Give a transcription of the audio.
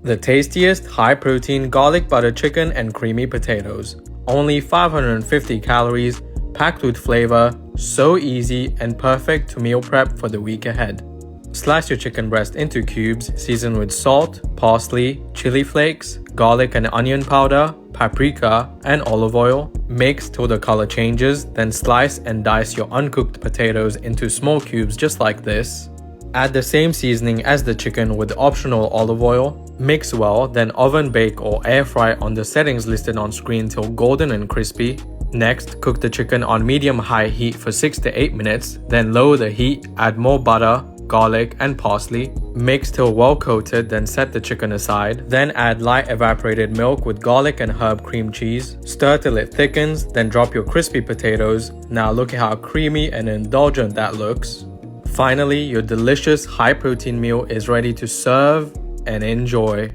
The tastiest high-protein garlic butter chicken and creamy potatoes. Only 550 calories, packed with flavor, so easy and perfect to meal prep for the week ahead. Slice your chicken breast into cubes, season with salt, parsley, chili flakes, garlic and onion powder, paprika, and olive oil. Mix till the color changes, then slice and dice your uncooked potatoes into small cubes just like this. Add the same seasoning as the chicken with optional olive oil. Mix well, then oven bake or air fry on the settings listed on screen till golden and crispy. Next, cook the chicken on medium-high heat for 6 to 8 minutes, then lower the heat, add more butter, garlic, and parsley. Mix till well coated, then set the chicken aside. Then add light evaporated milk with garlic and herb cream cheese. Stir till it thickens, then drop your crispy potatoes. Now look at how creamy and indulgent that looks. Finally, your delicious high-protein meal is ready to serve and enjoy.